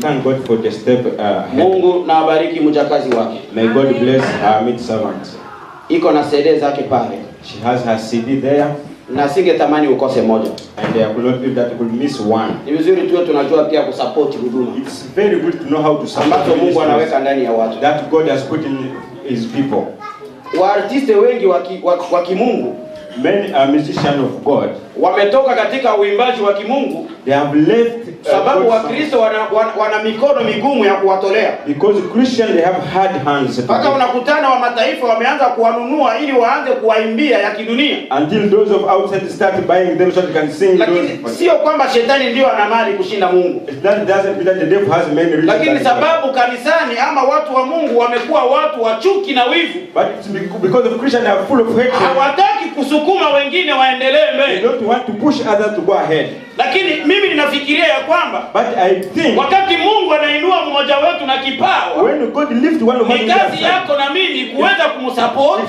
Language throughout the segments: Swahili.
thank God for the step ahead. Mungu na abariki mjakazi wake. May God bless her maidservant. Iko na CD zake pale. She has her CD there. Na singetamani ukose moja. And I could not believe that you could miss one. Ni vizuri tuwe tunajua pia kusupport huduma. It's very good to know how to support ambazo Mungu anaweka ndani ya watu. That God has put in his people. Waartiste wengi wa kimungu, many musicians of God, wametoka katika uimbaji wa kimungu. They have left sababu Wakristo wana mikono migumu ya kuwatolea. Because Christians they have hard hands. Mpaka unakutana wa mataifa wameanza kuwanunua ili waanze kuwaimbia ya kidunia. Until those of outside start buying them so they can sing. Lakini sio kwamba shetani ndio ana mali kushinda Mungu. That doesn't mean that the devil has many reasons. Lakini sababu kanisani ama watu wa Mungu wamekuwa watu wa chuki na wivu. But it's because the Christians are full of hatred. Hawataki kusukuma wengine waendelee mbele. They don't want to push others to go ahead. Lakini mimi ninafikiria ya kwamba wakati Mungu anainua mmoja wetu na kipawa, when God lift one of us, ni kazi yako na mimi kuweza kumsupport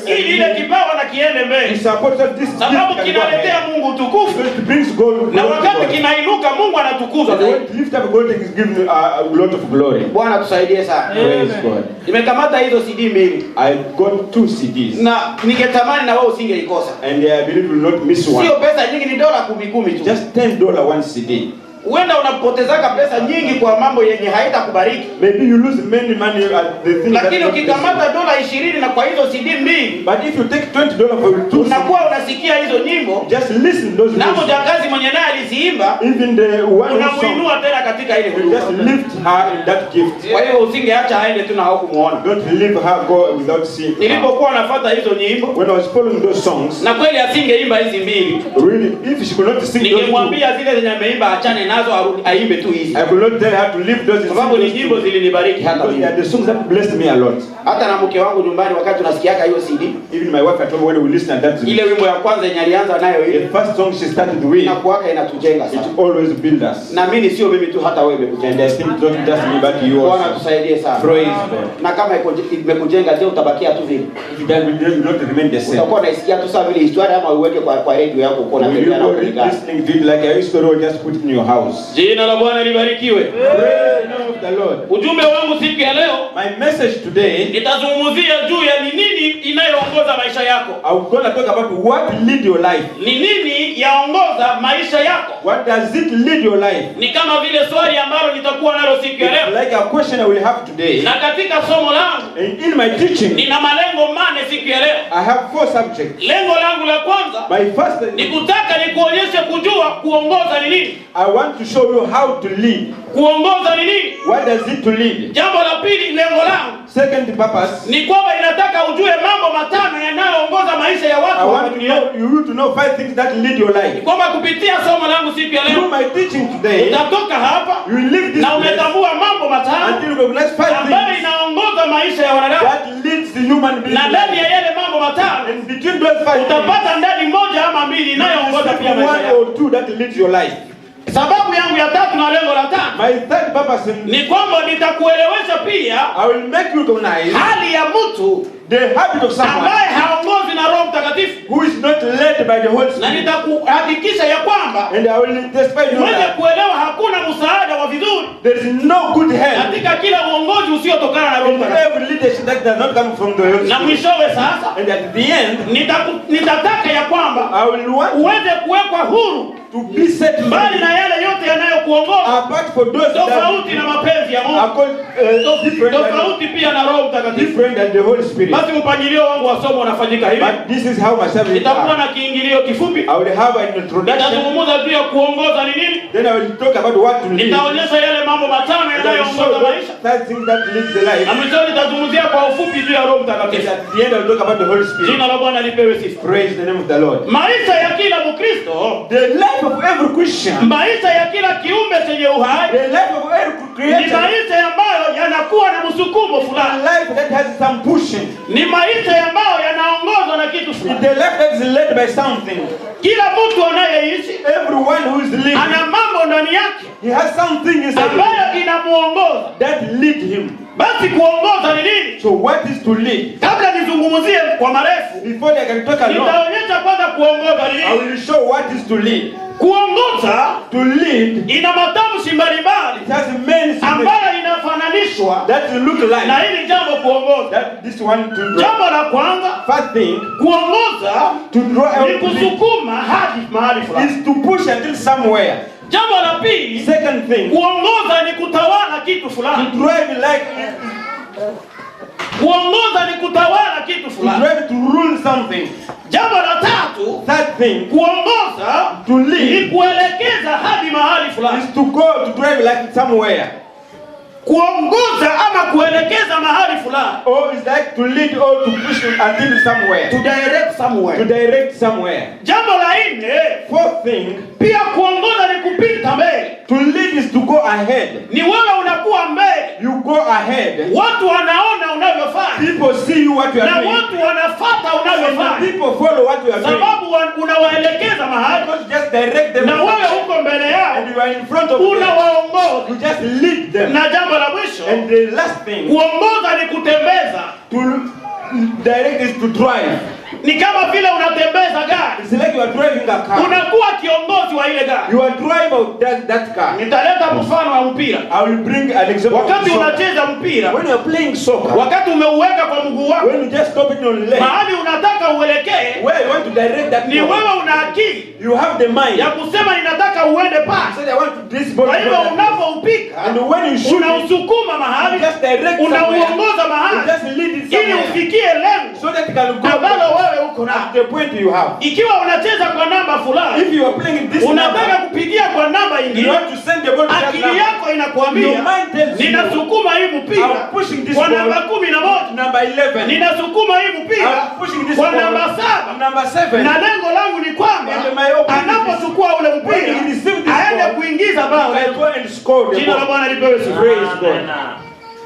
ili ile kipawa na kiende mbele. Sababu kinaletea Mungu utukufu. Na wakati kinainuka Mungu anatukuzwa zaidi. Bwana tusaidie sana. Praise God. Nimekamata hizo CD mbili. I got 2 CDs. Na ningetamani na wewe usingeikosa. And I believe you will not miss one. Sio pesa nyingi, ni dola 10 tu. Just $10 one CD. Uenda unapotezaka pesa nyingi kwa mambo yenye haitakubariki. Maybe you lose many money at the thing. Lakini ukikamata dola 20 na kwa hizo CD mbili, but if you take $20 for 2, unakuwa unasikia hizo nyimbo. Just listen those. Na mjakazi mwenye naye aliziimba, even the one unamuinua tena katika ile huduma. Just lift her in that gift. Kwa hiyo usingeacha aende tu na hukumuona. Don't leave her go without seeing. Nilipokuwa nafuata hizo nyimbo, when I was following those songs, na kweli asingeimba hizi mbili. Really, if she could not sing those, ningemwambia zile zenye ameimba achane nazo arudi aimbe tu hizi. I could not tell her to leave those. Sababu ni nyimbo zilinibariki hata mimi. The songs that blessed me a lot. Hata na mke wangu nyumbani wakati tunasikiaka hiyo CD, even my wife at home when we listen to that, ile wimbo ya kwanza yenye alianza nayo ile, the first song she started with, na kuwaka inatujenga sana. It always build us. Na mimi sio mimi tu, hata wewe imekujenga. And I think not just me but you also. Bwana tusaidie sana. Praise God. Na kama imekujenga je, utabakia tu vile? If that will not remain the same. Utakuwa unaisikia tu sawa vile historia, ama uweke kwa radio yako uko na tembea na kulingana. Listening to it like a history or just put in your house. Jina la Bwana libarikiwe. Praise the name of the Lord. Ujumbe wangu siku ya leo, my message today, nitazungumzia juu ya ni nini inayoongoza maisha yako. I'm going to talk about what lead your life. Ni nini yaongoza maisha yako? What does it lead your life? Ni kama vile swali ambalo nitakuwa nalo siku ya leo. Like a question I will have today. Na katika somo langu, in my teaching, nina malengo 8 siku ya leo. I have 4 subjects. Lengo langu la kwanza, my first, ni kutaka nikuonyeshe kujua kuongoza ni nini. I want to show you how to lead. Kuongoza ni nini? What does it to lead? Jambo la pili, lengo langu, second purpose, ni kwamba inataka ujue mambo 5 yanayoongoza maisha ya watu wa dunia. You to know 5 things that lead your life. Kwamba kupitia somo langu siku ya leo, through my teaching today, utatoka hapa you will leave this na umetambua mambo 5 until you recognize 5 ambayo things inaongoza maisha ya wanadamu. That leads the human being. Na ndani ya yale mambo 5, and between those 5 utapata ndani moja ama 2 inayoongoza pia maisha yako. 1 or 2 that leads your life. Sababu yangu ya 3 na lengo la 5, my third purpose, ni kwamba nitakuelewesha pia I will make you recognize hali ya mtu, the habit of someone ambaye haongozwi na Roho Mtakatifu, who is not led by the Holy Spirit. Na nitakuhakikisha ya kwamba and I will testify you that kuelewa hakuna msaada wa vizuri, there is no good help katika kila uongozi usiotokana na Roho Mtakatifu. Every leadership that does not come from the Holy Spirit. Na mwishowe sasa, and at the end, nitataka ya kwamba I will want uweze kuwekwa huru to be set mbali na yale yote yanayokuongoza, apart for those tofauti na mapenzi ya Mungu, tofauti pia na Roho Mtakatifu, different than the Holy Spirit. Basi mpangilio wangu wa somo unafanyika hivi. But this is how my service is. Nitakuwa na kiingilio kifupi. I will have an introduction. Nitazungumza juu ya kuongoza ni nini. Then I will talk about what to lead. Nitaonyesha yale mambo 5 yanayoongoza maisha. That thing that leads the life. Na mwisho nitazungumzia kwa ufupi juu ya Roho Mtakatifu. At the end I will talk about the Holy Spirit. Jina la Bwana lipewe sifa. Praise the name of the Lord. Maisha ya kila Mkristo, the life of every Christian, maisha ya kila kiumbe chenye uhai, the life of every creature, ni maisha ambayo yanakuwa na msukumo fulani. A life that has some pushing. Ni maisha ambayo yanaongozwa na kitu fulani. The life that is led by something. Kila mtu anayeishi, everyone who is living, ana mambo ndani yake, he has something inside ambayo inamuongoza, that lead him. Basi kuongoza ni nini? So what is to lead? Kabla nizungumzie kwa marefu, before I can talk alone, nitaonyesha kwanza kuongoza ni nini. I will show what is to lead. Kuongoza, to lead, ina matamshi mbalimbali. It has many That look like. Na hili jambo kuongoza. That this one to drive. Jambo la kwanza, First thing, kuongoza to drive ni kusukuma hadi mahali fulani. is to push until somewhere. Jambo la pili, Second thing, kuongoza ni kutawala kitu fulani. to drive like Kuongoza ni kutawala kitu to fulani. drive to rule something. Jambo la tatu, Third thing, kuongoza to lead ni kuelekeza hadi mahali fulani. is to go to drive like somewhere. Kuongoza ama kuelekeza mahali fulani. Or is like to lead or to push until somewhere. To direct somewhere. To direct somewhere. Jambo la nne, Fourth thing, pia kuongoza ni kupita mbele. to lead is to go ahead. Ni wewe unakuwa mbele. You go ahead. Watu wanaona unavyofanya. People see you what you Na are doing. watu wanafuata And unavyofanya. people follow what you are doing. Sababu unawaelekeza mahali. Because just direct them. Na wewe uko mbele yao. And you are in front of them. Unawaongoza. You just lead them. Na jambo la mwisho, And the last thing, kuongoza ni kutembeza. to direct is to drive. Ni kama vile unatembeza gari. It's like you are driving a car. Unakuwa kiongozi wa ile gari. You are driver of that car. Nitaleta mfano wa mpira. I will bring an example of Wakati soccer. unacheza mpira, When you are playing soccer, wakati umeuweka kwa mguu wako, when you just stop it on leg, mahali unataka uelekee, where you want to direct that ni ball, wewe una akili you have the mind. ya kusema ninataka uende You pasi. say I want to this ball. Kwa hivyo to go that way. unapoupika, And when you shoot it, unausukuma you mahali, just direct unauongoza somewhere. You mahali just lead it ili somewhere. ufikie lengo So that you can go ambalo wewe uko at nalo. the point you have. Ikiwa unacheza kwa namba fulani, If you are playing this unataka number, kupigia kwa namba you ingine, want to send the ball to that akili number. yako inakuambia Your mind tells you, ninasukuma hii mpira I'm pushing this kwa ball namba 11, number 11. ninasukuma hii mpira I'm pushing this kwa ball namba 7, number 7. na lengo langu ni kwamba And my objective anapochukua ule when mpira he receives this aende ball, kuingiza bao. I go and score the Jina la ball. Bwana lipewe sifa. Praise God.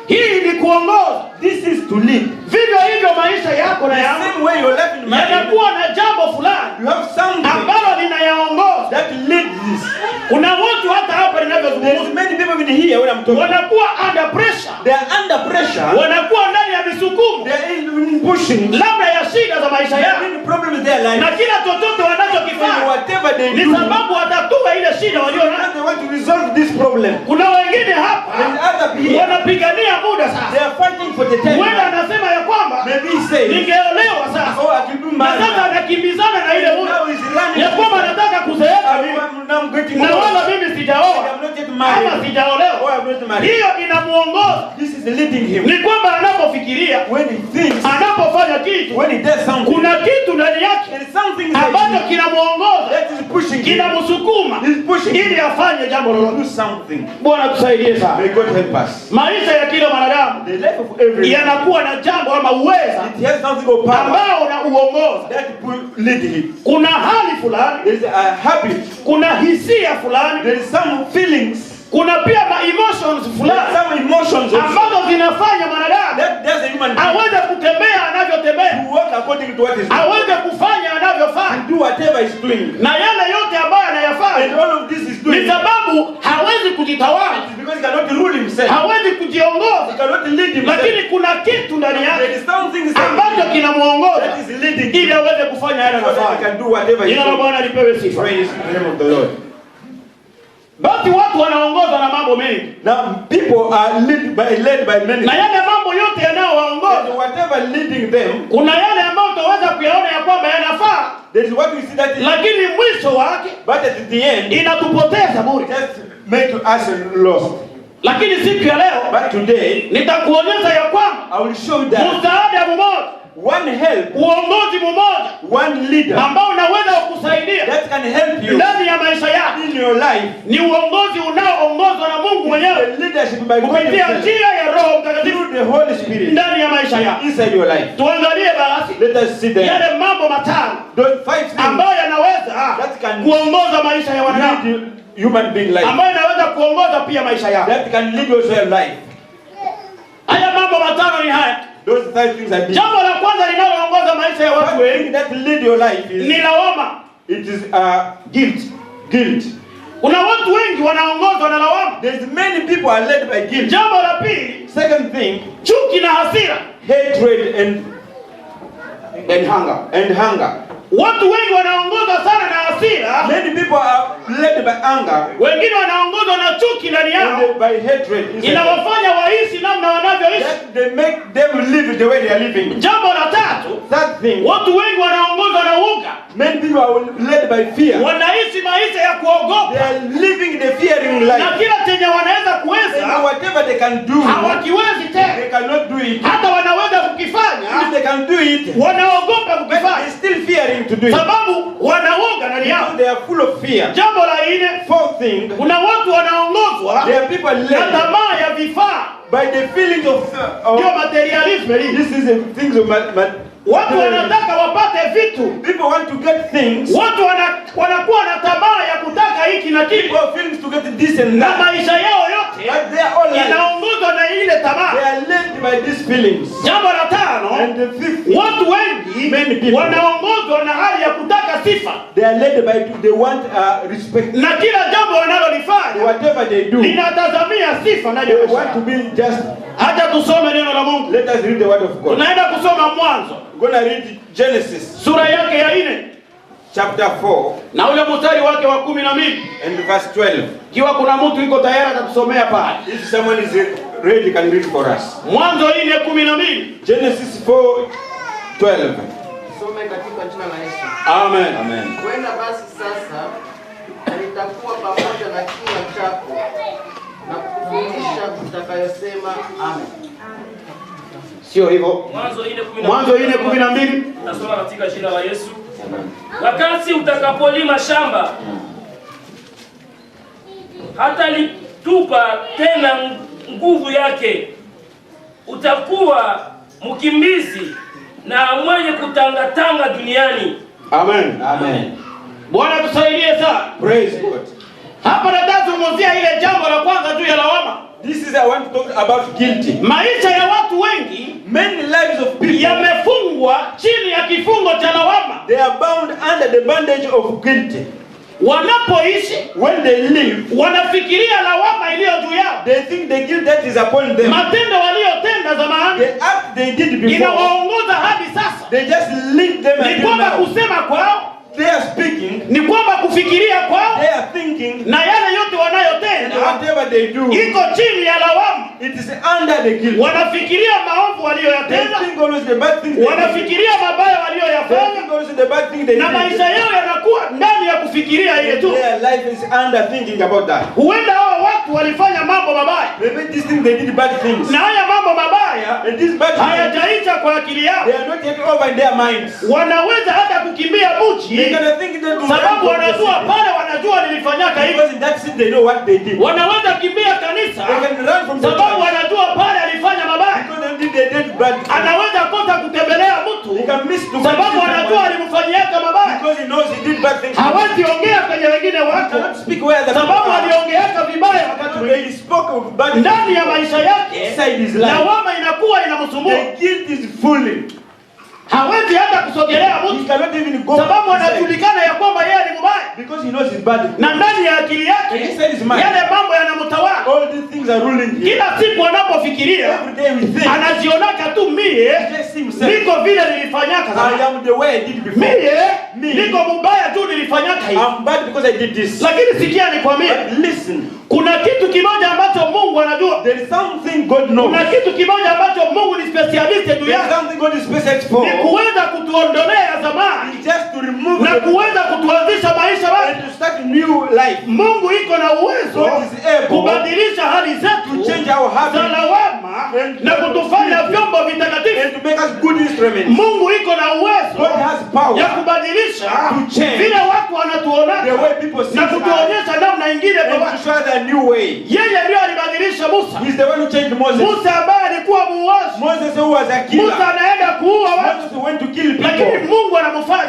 Hii ni kuongoza. This is to lead. Vivyo hivyo maisha yako na The yangu same way your life in mind, yanakuwa na jambo fulani you have something ambalo linayaongoza. that leads this. Kuna watu hata hapa There's ninavyozungumza many people in here when I'm talking. wanakuwa under pressure, They are under pressure. wanakuwa ndani ya misukumo They are in pushing. labda ya shida za maisha They yao, are in problems in their life. na kila chochote And wanachokifanya whatever they ni do, sababu watatua ile shida walio nayo. they want to resolve this problem. Kuna wengine hapa And other people, wanapigania muda they sasa. are fighting for the time. Huenda anasema ya kwamba Maybe he says, ningeolewa sasa, oh, I can do na my sasa anakimbizana na ile muda Now he's running. ya kwamba anataka kuzeeka mimi Now I'm getting na wala old. mimi sijaoa I'm not yet ama married. Oh, sijaolewa. I'm not married. Hiyo inamuongoza This is leading him. ni kwamba anapofikiria, When he thinks, anapofanya kitu, when he does something, kuna kitu ndani yake there is something ambacho kinamuongoza, that is pushing him. kinamsukuma He's pushing ili afanye jambo to lolote. do something. Bwana tusaidie sana. May God help us. Maisha ya kila mwanadamu The life of everyone, yanakuwa na jambo ama uweza it has something of power ambao unauongoza. that will lead him. Kuna hali fulani, There is a habit. kuna hisia fulani, There is some feelings. kuna pia ma emotions There fulani is some emotions also ambazo zinafanya mwanadamu that does a human being aweze kutembea anavyotembea, to walk according to what is doing. aweze kufanya anavyofanya, And do whatever he's doing. na yale yote ambayo And anayafanya all of this is ni doing sababu hawezi kujitawala, it is because he cannot rule himself. hawezi He kujiongoza, cannot lead himself. lakini kuna kitu ndani There yake is something ambacho that kinamuongoza is leading ili him aweze kufanya yale so that he anayofanya. can do whatever he's Jina la doing. Bwana lipewe sifa. Praise the name of the Lord. Basi watu wanaongozwa na mambo mengi, Now people are led by many. na yale mambo yote And yanayowaongoza, whatever leading them, kuna yale ambayo utaweza kuyaona ya kwamba yanafaa, there is what we see that is, lakini mwisho wake but at the end, inatupoteza bure. just make us lost. Lakini siku ya leo But today, nitakuonyesha ya kwamba I will show you that msaada mmoja, one help, uongozi mmoja one leader ambao unaweza kukusaidia that can help you ndani ya maisha yako in your life, ni uongozi unaoongozwa na Mungu mwenyewe the leadership by God kupitia himself, njia ya Roho Mtakatifu through the Holy Spirit ndani ya maisha yako. inside your life. Tuangalie basi Let us see there. yale mambo matano Those 5 things ambayo yanaweza that can kuongoza maisha ya wanadamu, lead human being life, ambayo yanaweza kuongoza pia maisha yako. that can lead also your life. Haya mambo matano ni haya. Those 5 things are big. Jambo la kwanza linaloongoza maisha ya watu One wengi thing that lead your life ni is lawama. it is guilt. Guilt. Kuna watu wengi wanaongozwa na lawama. There's many people are led by guilt. Jambo la pili, Second thing, chuki na hasira hatred and hunger. Watu wengi wanaongozwa sana na hasira. Many people are led by anger. Wengine wanaongozwa na chuki ndani yao. By hatred. Inawafanya waishi namna wanavyoishi. They make them live the way they are living. Jambo la tatu, third thing, watu wengi wanaongozwa na uoga. Many people are led by fear. Wanaishi maisha ya kuogopa. They are living the fearing life. Na kila chenye wanaweza kuweza, whatever they can do, hawakiwezi tena. They cannot do it. Hata wanaweza kukifanya, if they can do it, wanaogopa kukifanya. They still fearing to do it. Sababu wanaoga ndani yao. They are full of fear. Jambo la nne, fourth thing, kuna watu wanaongozwa there are people led na tamaa ya vifaa. By the feeling of materialism. This is the things of watu wanataka wapate vitu. People want to get things. Watu wanakuwa na tamaa ya kutaka hiki na kile. People have feelings to get this and na that. maisha yao yote inaongozwa na ile tamaa. They are led by these feelings. Jambo la tano, and the fifth, watu wengi wanaongozwa na hali ya kutaka sifa. They are led by they want respect. Na kila jambo wanalolifanya, whatever they do, linatazamia sifa na they want to be just. Hata tusome neno la Mungu. Let us read the word of God. Tunaenda kusoma Mwanzo. We're going to read Genesis. Sura yake ya 4. Chapter 4. Na ule mstari wake wa 12. And verse 12. Kiwa kuna mtu yuko tayari atatusomea pale. If someone is ready, can read for us. Mwanzo 4:12. Genesis 4:12. Some katika jina la Yesu. Amen. Amen. Kwenda basi sasa nitakuwa pamoja na kinywa chako na kukufundisha utakayosema. Amen. Sio hivyo. Mwanzo 4:12. Nasoma katika jina la Yesu. Wakati utakapolima shamba, hata litupa tena nguvu yake, utakuwa mkimbizi na mwenye kutangatanga duniani. Amen. Amen. Bwana tusaidie sana. Praise God. Hapa natazungumzia ile jambo la kwanza juu ya lawama. This is I want to talk about guilty. Maisha ya watu wengi, many lives of people, yamefungwa chini ya kifungo cha lawama. They are bound under the bondage of guilt. Wanapoishi, when they live, wanafikiria lawama iliyo juu yao. They think the guilt that is upon them. Matendo waliotenda zamani, the act they did before, inawaongoza hadi sasa. They just lead them until now. Ni kwamba kusema kwao, they are speaking, ni kwamba kufikiria kwao, they are thinking, na yale yote wanayotenda, whatever they do, iko chini ya lawama. It is under the guilt. Wanafikiria maovu walioyatenda, they think always the bad things, wanafikiria mabaya walioyafanya, they think always the bad things they na did. maisha yao yanakuwa ndani ya kufikiria ile tu. Their life is under thinking about that. Huenda hao watu walifanya mambo mabaya, maybe these things they did bad things, na haya mambo mabaya and these bad hayajaisha kwa akili yao. They are not yet over in their minds. Wanaweza hata kukimbia buchi, sababu wanajua pale, wanajua nilifanyaka hivi. Because in that scene they know what they did. Wanaweza kimbia kanisa, sababu wanajua pale alifanya mabaya. Anaweza kosa kutembelea mtu, sababu anajua alimfanyiaka mabaya. Hawezi ongea kwenye wengine wako, sababu aliongeaka vibaya wakati mwingine. Ndani ya maisha yake, lawama inakuwa inamsumbua. Hawezi hata kusogelea mtu, sababu anajulikana ya kwamba yeye ni mbaya. Na ndani ya akili yake, yale mambo yanamtawala. Kila siku anapofikiria, anajionaka tu mie niko vile nilifanyaka zamani. Mie niko mbaya tu nilifanyaka hivi. Lakini sikia nikwambie, kuna kitu kimoja ambacho Mungu anajua. Kuna kitu kimoja ambacho Mungu ni specialist juu yake. Ni kuweza kutuondolea zamani na kuweza kutuanzisha maisha mapya. Mungu iko na uwezo kubadilisha hali zetu za lawama na kutufanya vyombo vitakatifu. Mungu iko na uwezo ya kubadilisha vile watu wanatuona na kutuonyesha namna ingine kwa yeye ndio alibadilisha Musa. Musa ambaye alikuwa muuaji. Musa anaenda kuua watu, lakini Mungu anamfanya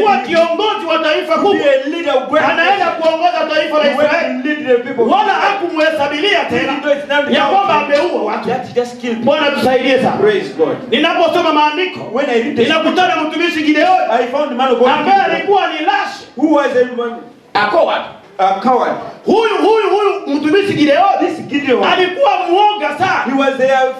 kuwa kiongozi wa taifa kubwa. Anaenda kuongoza taifa la Israeli, wala hakumhesabilia tena ya kwamba ameua watu. Bwana tusaidie sana. Ninaposoma maandiko, ninakutana mtumishi Gideoni ambaye alikuwa ni lashi, coward. Huyu mtumishi Gideoni alikuwa muoga sana.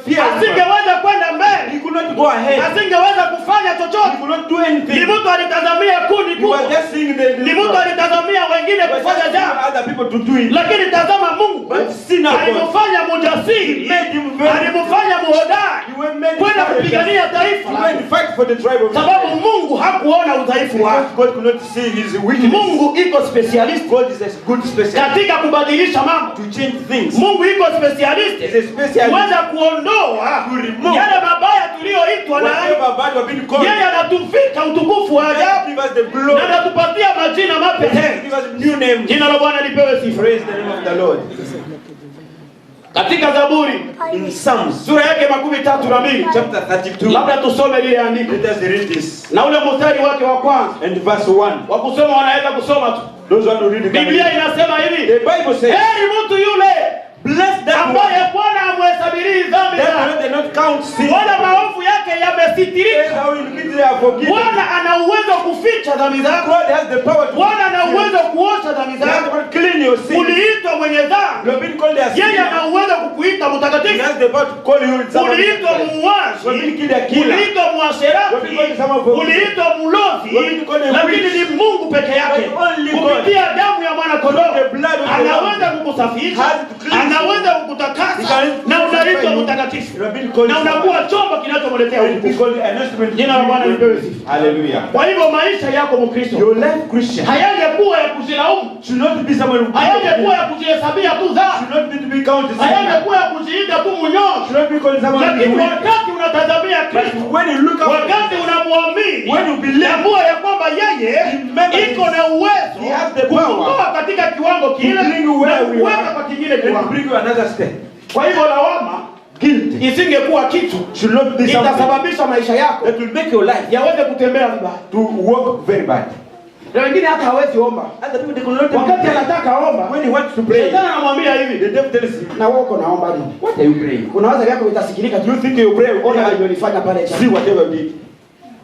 Asingeweza kwenda mbele go ahead. Asingeweza kufanya He chochote. could not do Ni anything. mtu alitazamia kundi He was kubwa. just seeing the Ni mtu alitazamia wengine kufanya jambo. other people to do it. Lakini tazama Mungu But see now, alimfanya mjasiri, made him very- alimfanya muhodari He went made kwenda kupigania to taifa, go and fight for the tribe of sababu Israel. Mungu hakuona udhaifu wake. Because God could not see his weakness. Mungu iko specialist God is a good specialist katika kubadilisha mambo. to change things. Mungu iko specialist He's a specialist kuweza kuondoa to remove yale mabaya tuliyoitwa nayo. whatever bad have been called. Yeye anatufika utukufu wa God ajabu give us the glory. na anatupatia majina mapya. Give us new names. Jina la Bwana lipewe sifa. Praise the name of the Lord. Katika Zaburi In Psalms sura yake 32 chapter 32, labda tusome lile andiko let us read this. na ule mstari wake wa kwanza. And verse 1. Wa kusoma wanaweza kusoma tu. Those want to read it. Biblia inasema hivi, The Bible says, heri mtu yule bless that one ambaye Bwana amhesabiri dhambi that zake, they not count sin. wala maovu yake yamesitirika. How will be they are forgiven. Bwana ana uwezo wa kuficha dhambi zako. God has the power to Bwana ana uwezo wa kuosha dhambi He has the zako. power to clean your sin. Uliitwa mwenye You dhambi, have been called a yeye sinner. ana uwezo wa kukuita He mtakatifu. has the power to call you someone. Uliitwa You have been muuaji, killed a killer. uliitwa mwasherati, uliitwa mlozi, lakini ni Mungu peke yake kupitia damu ya mwana kondoo anaweza kukusafisha, anaweza kukutakasa na unaitwa mtakatifu na unakuwa chombo kinachomletea utukufu. Jina la Bwana lipewe sifa. Hallelujah. Kwa hivyo maisha yako Mkristo Your life Christian hayangekuwa ya kujilaumu, should not be someone who hayangekuwa ya kujihesabia tu dhambi, should not be to be counted sinner. hayangekuwa ya kujiita tu mnyonge, Should not be called someone who is lakini weak. wakati unatazamia But Kristo, when you look up, wakati unamwamini, when you believe, tambua ya kwamba yeye remember iko na uwezo He has the power kukutoa katika kiwango kile to bring you na where we kuweka are kwa kingine and to kiwango. bring you another step. Kwa hivyo lawama Guilt isingekuwa kitu should not be something itasababisha maisha yako that will make your life yaweze kutembea vibaya, to work very bad. na wengine hata hawezi omba. Other people they could not Wakati pray. anataka omba, When he wants to pray, shetani anamwambia the hivi, devil tells him, na wewe uko naomba nini? what are you praying? Unaweza vyako vitasikilika tu. You think you pray? Ona alilofanya pale See chini. whatever you did.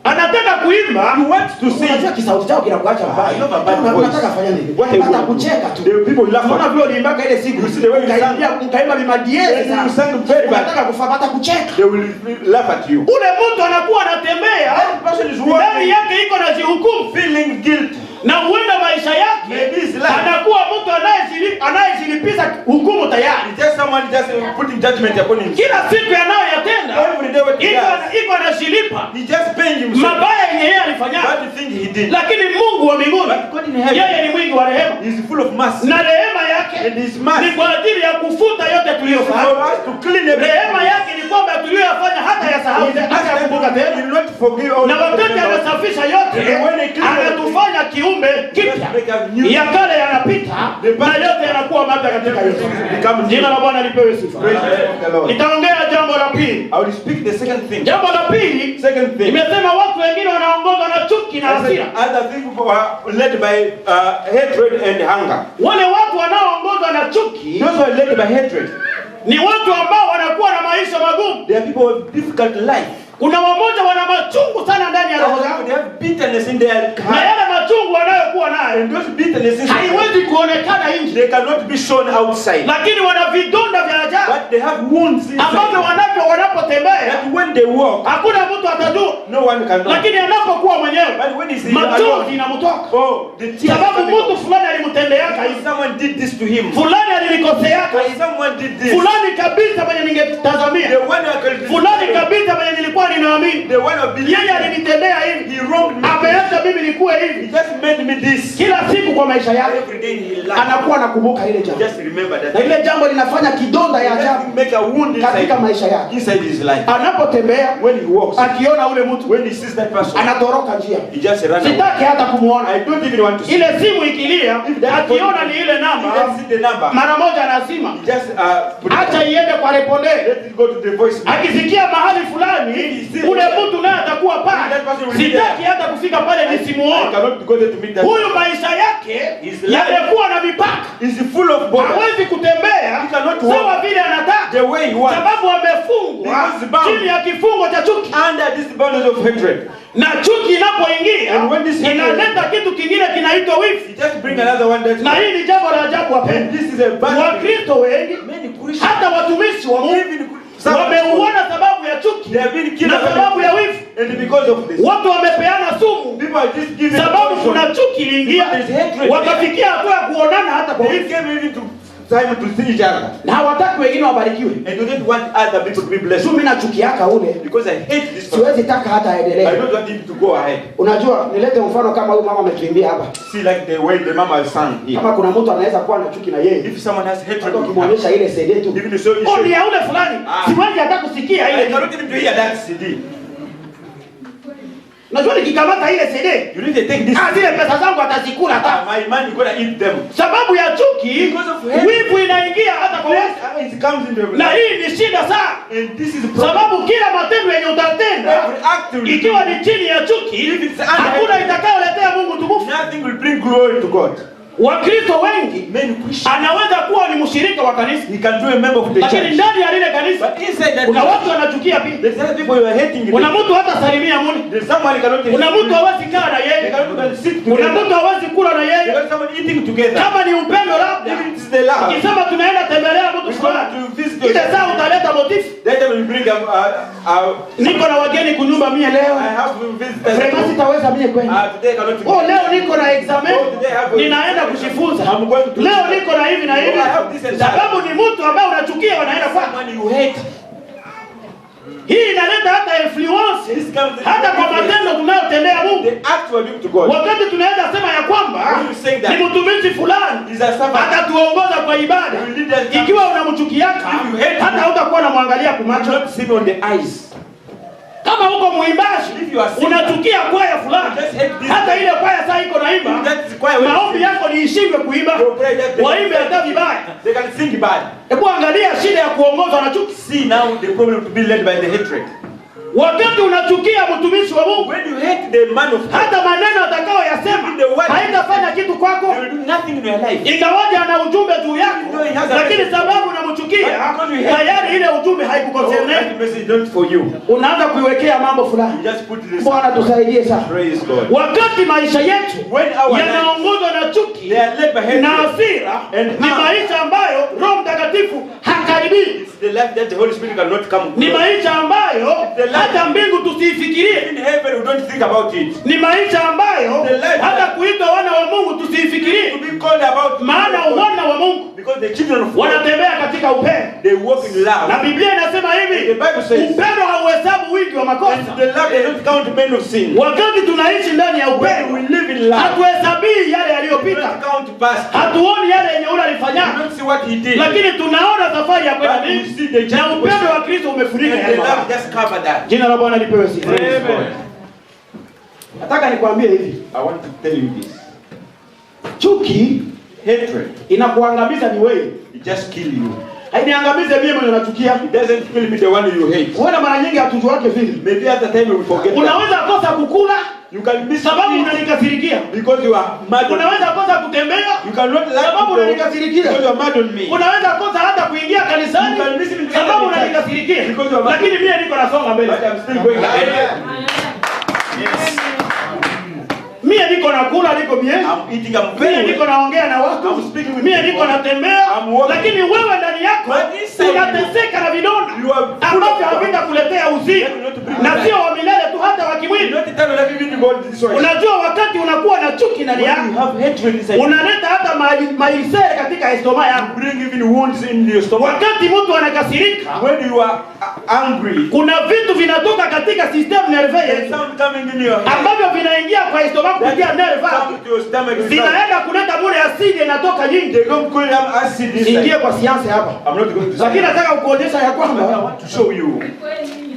Anataka kuimba, You want to sing. unajua kisauti chao kinakuacha mbaya. you have a bad voice. Unataka kufanya nini? What are you Hata going to do? kucheka tu. The people laugh Unaona at vile uliimbaka ile siku. You see the way you sang. Mkaimba vimadiezi you sana. sang very bad. Unataka kufanya hata kucheka. They will laugh at you. Ule mtu anakuwa anatembea, That person is ndani walking, yake iko na jihukumu. feeling guilt. Na huenda maisha yake Maybe his life. anakuwa mtu anayejilipiza hukumu tayari. It's just someone just putting judgment upon him. Kila siku anayoyatenda Every day what he does, iko anashilipa he just paying himself. mabaya yenye yeye alifanya. Bad thing he did. Lakini Mungu wa mbinguni, But God in heaven, yeye ni mwingi wa rehema, he is full of mercy. na rehema yake And his ni mercy kwa ajili ya kufuta yote for tuliyofanya. us to clean everything. Rehema yake ni kwamba tuliyoyafanya hata yasahau, hata yakumbuka He tena. will not forgive all Na wakati the anasafisha yote, anatufanya kiumbe kipya. Ya kale yanapita na yote yanakuwa mapya katika Yesu. Jina la Bwana lipewe sifa. Praise the name of the Lord. Nitaongea jambo la pili. I will speak the second thing. Jambo la pili, Second thing. nimesema watu wengine wanaongozwa na chuki na hasira. Other people are led by hatred and hunger. Wale watu wanaoongozwa na chuki Those who are led by hatred, ni watu ambao wanakuwa na maisha magumu. they are people with difficult life. Kuna wamoja wana machungu sana ndani ya roho zao, They have bitterness in their na heart. yale machungu wanayokuwa nayo And those bitterness haiwezi kuonekana nje, they cannot be shown outside. lakini wana vidonda vya ajabu But they have wounds ambavyo inside. wanapotembea That when they walk, hakuna mtu atajua, no one can know. lakini anapokuwa mwenyewe But when he's machozi alone, inamtoka, oh, the tears sababu coming mtu out. fulani alimtendeaka hivi, Someone did this to him. fulani alinikoseaka hivi, Someone did this. fulani kabisa mwenye ningetazamia, The one who could fulani kabisa mwenye nilikuwa ninaamini, the one who believed yeye alinitendea hivi, he wronged me. ameacha mimi nikuwe He hivi. just made me this. Kila siku kwa maisha yake Every day in his life. anakuwa anakumbuka ile jambo, Just remember na that. ile jambo linafanya kidonda ya ajabu Just make a wound katika maisha yake. inside his life. Anapotembea, When he walks, akiona ule mtu, when he sees that person, anatoroka njia, he just runs away. sitaki hata kumuona. I don't even want to see. Ile simu ikilia, akiona ni ile He namba, just see the number. mara moja anazima, He just put it acha iende kwa reponde. let it go to the voice. Akisikia mahali fulani ule mtu naye atakuwa pale, sitaki hata kufika pale I nisimuone. cannot go there to meet that. Huyu maisha yake His life yamekuwa na mipaka, is full of borders. hawezi kutembea He cannot walk sawa vile anataka, the way he wants. sababu amefungwa Because bound. chini ya kifungo cha chuki, Under this boundary of hatred. na chuki inapoingia And when this inaleta kitu kingine kinaitwa wivu. He just bring another one that. Na hii ni jambo la ajabu And wapendwa. this is a bad thing. Wakristo wengi Many Christians, hata watumishi wa Mungu even some wameuona sababu ya chuki chuki They have been killed na sababu ya wivu. and because of this. Watu wamepeana sumu People are just giving sababu poison. kuna chuki iliingia, There is hatred. wakafikia hatua ya kuonana hata kwa They wivu, came even to time to see each other. na hawataki wengine wabarikiwe. And they don't want other people to be blessed. Mimi nachukiaka ule, Because I hate this person. siwezi taka hata I aendelee. don't want him to go ahead. Unajua, nilete mfano kama huyu mama ametuimbia hapa. See like the way the mama has sung here. Kama kuna mtu anaweza kuwa na chuki na yeye, If someone has hatred, hata ukimwonyesha ile CD tu, even the soul oh ni ya ule fulani, siwezi hata kusikia I ile. cannot even hear that CD. Najua nikikamata ile CD, You need to take this. zile pesa zangu atazikula hata. My man is gonna eat them. Sababu ya chuki, Because of hate. wivu inaingia hata kwa watu. It comes into Na hii ni shida sana. and this is the problem. Sababu kila matendo yenye utatenda Every act will ikiwa ni chini ya chuki, If it's under hakuna hatred, itakayoletea Mungu tukufu. nothing will bring glory to God. Wakristo wengi Many Christians, anaweza kuwa ni mshirika wa kanisa, he can be a member of the lakini church. ndani ya lile kanisa But inside that kuna church, watu wanachukia pia. there's other people who are hating it. Kuna mtu hata salimia muni, There's someone he cannot kuna mtu hawezi kaa na They yeye, cannot even sit kuna together. mtu hawezi kula na They yeye. got someone eating together. Kama ni upendo labda, Even it's the love. ukisema tunaenda tembelea mtu We come fulani, to visit ile saa your utaleta motifu. That time we bring Niko na wageni kunyumba mie leo, I have visitors. Frema sitaweza mie kwenda. Today I cannot. Oh, leo niko na examen, ninaenda kujifunza. I'm going to Leo niko na hivi na hivi. Oh, I have this and that. Sababu ni mtu ambaye unachukia wanaenda kwa. Someone you hate. Hii inaleta hata influence hata kwa matendo tunayotendea Mungu. The act we are doing to God. Wakati tunaweza sema ya kwamba When you say that, ni mtumishi fulani is a servant. atatuongoza kwa ibada. You lead us- Ikiwa unamchukiaka If you hate hata him, hutakuwa namwangalia You kumacho. not see me on the eyes. Kama uko mwimbaji If you are singing, unachukia kwaya fulani, just hate this. hata ile kwaya saa iko naimba, That is why when maombi yako ni ishindwe kuimba, Your prayer that- waimbe hata vibaya. they can sing bad. Hebu angalia shida ya kuongozwa na chuki. See now the problem to be led by the hatred. Wakati unachukia mtumishi wa Mungu, When you hate the man of God, hata maneno atakayoyasema haitafanya kitu kwako, he will do nothing in your life. ingawaje ana ujumbe juu yako, lakini sababu unamchukia tayari ile ujumbe Oh, haikukoncerni. that message is not for you. Unaanza kuiwekea mambo fulani. You just put this. Bwana tusaidie sana. Praise God. Wakati maisha yetu When our yanaongozwa na chuki they are led by hatred. na hasira, And ni maisha ambayo Roho Mtakatifu hakaribii. It's the life that the Holy Spirit cannot come. Ni maisha ambayo hata mbingu tusiifikirie. In heaven we don't think about it. Ni maisha ambayo The life hata that- kuitwa wana wa Mungu tusiifikirie. To be called about Maana wana wa Mungu because the children of God, wanatembea katika upendo. they walk in love. Na Biblia inasema The hivi, Bible says, upendo hauhesabu wingi wa and makosa. the love they don't count men of sin. Wakati tunaishi ndani ya When we upendo, live in love, hatuhesabii yale we yaliyopita, don't count past. hatuoni yale yenye ule We alifanya, don't see what he did. lakini tunaona safari ya kwenda But we mbinguni. see the Na upendo wa Kristo umefunika And the yale love mambo. just cover that. Jina la Bwana lipewe sifa. Praise God. Nataka nikwambie hivi, I want to tell you this. chuki Hatred, inakuangamiza ni wewe. it just kill you. Hainiangamize mimi mwenye nachukia. It doesn't kill me the one you hate. Wewe mara nyingi hatujuake vile. Maybe at the time you will forget that. Unaweza kosa kukula You can miss sababu something unanikasirikia. because you are mad on me. Unaweza kosa kutembea You cannot like sababu people unanikasirikia. because you are mad on me. Unaweza kosa hata kuingia kanisani You can miss it sababu because unanikasirikia. you are mad. Lakini mimi niko nasonga mbele. But I'm still going ahead. Mimi niko nakula, niko bien. I'm eating, I'm Mimi very niko well. naongea na watu. I'm speaking with Mimi people. niko natembea. I'm walking. Lakini wewe ndani yako But inside unateseka na vidonda you are full ambavyo of- havitakuletea uzima. Na sio wa milele tu, hata wa kimwili. Not eternal life, even in God this way. Unajua wakati unakuwa na chuki ndani When yako, you have hatred inside, unaleta hata maisere katika estoma you yako. bring even wounds in your stomach. Wakati mtu anakasirika, When you are angry, kuna vitu vinatoka katika system nerveux there's yetu sound coming in your head. ambavyo vinaingia kwa estoma kupitia nerve Come to your stomach. zinaenda kuleta mule asidi inatoka nyingi. They don't call them acid Ingie inside. kwa siansi hapa, I'm not going to lakini say. nataka kukuonyesha ya But I kwamba want to show you.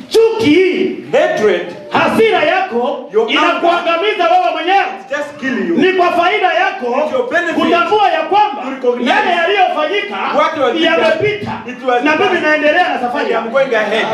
chuki hii, Hatred hasira yako Your inakuangamiza wewe mwenyewe. just kill you. Ni kwa faida yako It's your benefit kutambua ya kwamba to recognize yale yaliyofanyika what was done, yamepita, it was na mimi done. naendelea na safari I'm yangu. going ahead.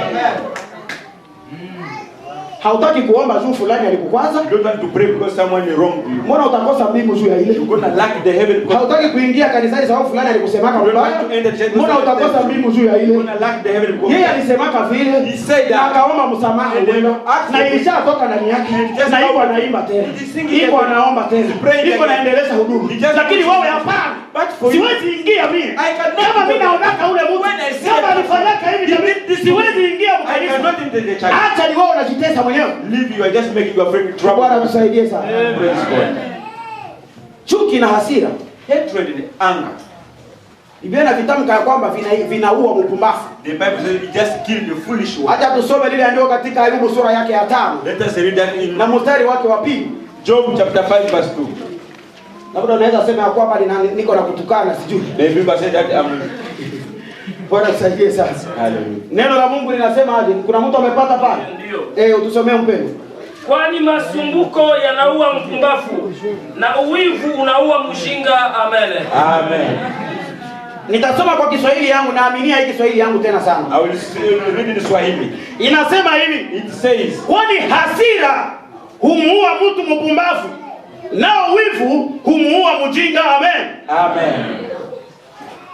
Hautaki kuomba juu fulani alikukwaza, You don't want to pray because someone wronged you. mbona utakosa mbingu juu ya ile? You're going to lack the heaven because Hautaki kuingia kanisani sababu fulani alikusemaka you don't mbaya, want to enter the church. mbona utakosa mbingu juu ya You're ile? going to lack the heaven because Yeye alisemaka vile He said na that. akaomba msamaha And then wenu, asked na for- ilishatoka ndani yake, just na iko now- anaimba tena, He's singing iko again. anaomba tena, He's praying iko again. naendeleza huduma. He just- Lakini wewe hapana, But for you, siwezi ingia mimi I cannot kama go mimi there. naonaka ule mtu When I see kama that alifanyaka hivi he na did mimi, this, siwezi ingia I mkanisa. cannot enter the church. Acha ni wewe unajitesa mwenyewe. Leave, you are just making your friend trouble. Bwana msaidie sana. Praise God. Chuki na hasira, Hatred and anger. Biblia inavitamka ya kwamba vinaua mpumbavu. The Bible says it just kill the foolish one. Acha tusome lile andiko katika Ayubu sura yake ya 5. Let us read that in Na mstari wake wa 2. Job chapter 5 verse 2. Labda unaweza sema ya kwamba niko na kutukana sijui. The Bible said that Bwana msaidie sasa. Hallelujah. Neno la Mungu linasema aje? Kuna mtu amepata pale? Ndio. Utusomee mpendo. Kwani masumbuko yanaua mpumbavu na uwivu unaua mshinga. Amen. Amen. Nitasoma kwa Kiswahili yangu, naaminia hii Kiswahili yangu tena sana. I will read in Swahili. Inasema hivi. It says, kwani hasira humuua mtu mpumbavu, nao wivu humuua mjinga. Amen. Amen.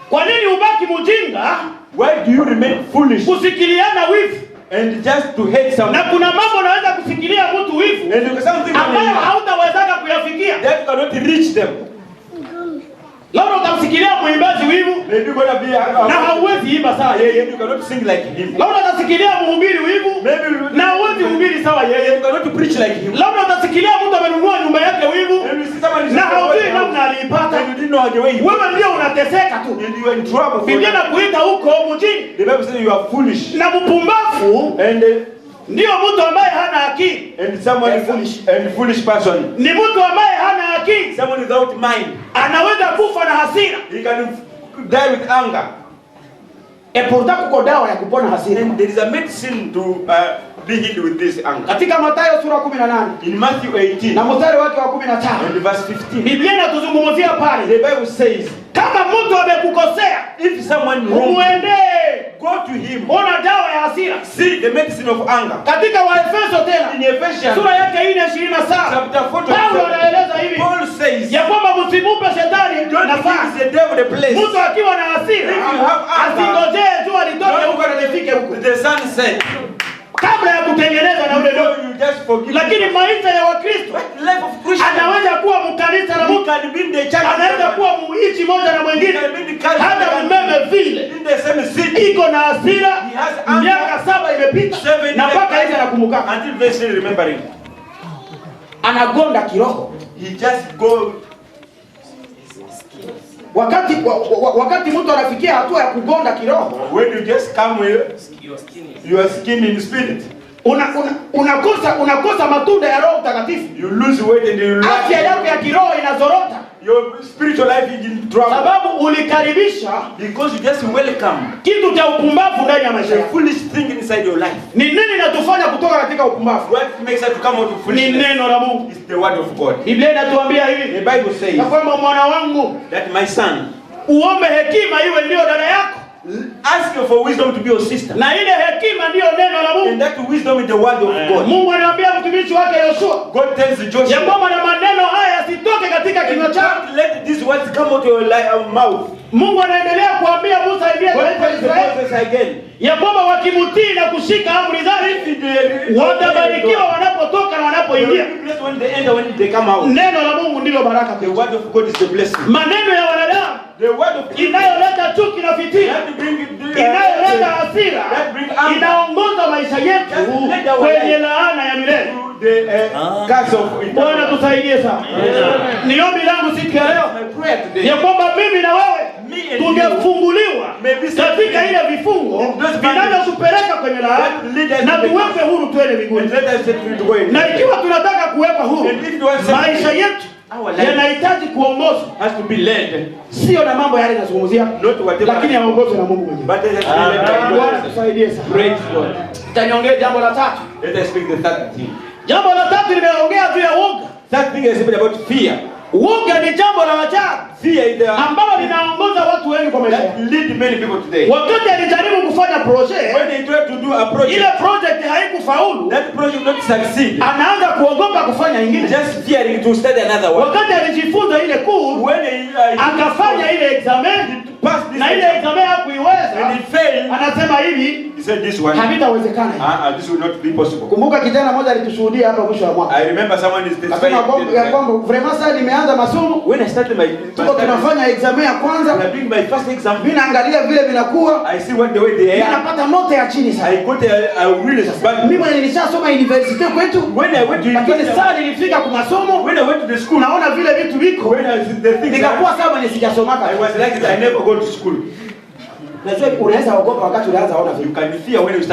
Kwa nini ubaki mjinga? Why do you remain foolish Kusikiliana wivu. and just to hate someone? Na kuna mambo unaweza kusikilia mtu wivu And something ambayo hautaweza kuyafikia. that you cannot reach them. Labda utamsikilia mwimbaji wivu Maybe you're gonna be na hauwezi imba sawa yeye. you cannot sing like him. Labda utasikilia mhubiri wivu na hauwezi hubiri sawa yeye. You cannot preach like him. Labda utasikilia mtu amenunua nyumba yake wivu And you see someone is na haujui namna aliipata. and you didn't know the way he Wewe ndio unateseka tu. and you are in trouble for Biblia it. inakuita huko mjini. The Bible says you are foolish Na mpumbavu and ndio mtu ambaye hana akili. someone foolish person. Ni mtu ambaye hana akili. Someone without mind. Anaweza kufa na hasira. He can die with anger. Pourtant kuko dawa ya kupona hasira. And there is a medicine to be healed with this anger. Katika Mathayo sura 18 In Matthew 18 na mstari wake wa 15. and verse 15. Biblia inatuzungumzia pale. The Bible says, Kama mtu amekukosea, if someone wrong, muendee. go to him. Ona dawa ya hasira. See the medicine of anger. Katika Waefeso tena In Ephesians sura yake 4:27. chapter 4 Paulo anaeleza hivi. Paul says, Ya kwamba msimupe shetani don't nafasi. give the devil the place. Mtu akiwa na hasira If you have anger, asingojee jua litoke Don't huko na lifike huko the sun set. kabla ya kutengeneza na ule So dogo. you just forgive. Lakini maisha ya Wakristo What life of Christian? anaweza kuwa mkanisa na He mtu, can be in the church. anaweza kuwa muichi moja na mwingine, hata mmeme vile in the same city. iko na hasira. He has anger. Miaka 7 imepita 7 na mpaka hivi anakumbuka, until they still remembering. anagonda kiroho. He just go. Wakati mtu anafikia hatua ya kugonda kiroho, When you just come with your skin in spirit, unakosa matunda ya Roho Mtakatifu. you lose weight and you Afya yako ya kiroho inazorota. your spiritual life is in trouble. Sababu ulikaribisha Because you just welcome kitu cha upumbavu ndani ya maisha a yako. foolish thing inside your life. Ni nini inatufanya kutoka katika upumbavu? What makes us to come out of Ni foolishness? neno la Mungu. It's the word of God. Biblia inatuambia The hivi, Bible says na kwamba mwana wangu, that my son, uombe hekima iwe ndio dada yako, ask you for wisdom to be your sister. na ile hekima ndio neno la And Mungu. that wisdom is the word of God. Mungu anaambia mtumishi wake Yoshua God tells ya Joshua, kwamba na maneno haya yasitoke katika kinywa chako. don't let these words come out of your mouth. Mungu anaendelea kuambia Musa hivi God taifa la tells the Israeli Moses again, ya kwamba wakimtii na kushika amri zake watabarikiwa wanapotoka na wanapoingia. when they enter, when they come out. Neno la Mungu ndilo baraka. The word of God is the blessing. Maneno ya wanadamu The word of God inayoleta chuki na fitina, that bring inayoleta hasira, that bring anger inaongoza maisha yetu kwenye laana ya milele. to the curse of Bwana tusaidie sana. Ni ombi langu siku ya leo My prayer today, ya kwamba mimi na wewe me and you, tungefunguliwa katika ile vifungo vinavyotupeleka kwenye laana na tuweke huru twende mbinguni. and let us set free to go in. Na ikiwa tunataka kuweka huru, And if you want to maisha yetu yanahitaji kuongozwa, has to be led, sio na mambo yale nazungumzia, not whatever, lakini yaongozwe na Mungu mwenyewe. but it has to be led by Bwana God. tusaidie sana. Praise God. Taniongea jambo la tatu. Let us speak the third thing. Jambo la tatu nimeongea juu ya woga. Third thing is about fear. Woga ni jambo la ajabu Fear is the ambalo linaongoza watu wengi kwa maisha. that lead many people today. Wakati alijaribu kufanya project, When they try to do a project, ile project haikufaulu, that project not succeed. anaanza kuogopa kufanya nyingine. Just fearing to study another one. Wakati alijifunza ile course, When they akafanya ile examen pass this na ile examen hakuiweza, and he failed, anasema hivi, he said this one, havitawezekana. this will not be possible. Kumbuka kijana mmoja alitushuhudia hapa mwisho wa mwaka. I remember someone is Akasema ya kwamba vraiment sasa nimeanza masomo, when I started my tuko tunafanya examen ya kwanza, when I doing my first exam, mimi naangalia vile vinakuwa, I see what the way they are. ninapata note ya chini sana. I got a realness. But Mimi mwenye nilishasoma university kwetu. when I went to Lakini university, sasa nilifika kwa masomo, when I went to the school, naona vile vitu viko. when I was the things, Nikakuwa sawa mwenye sijasomaka. I was like, I never go to school. Unaweza ogopa wakati unaanza ona vitu. You can fear when you start.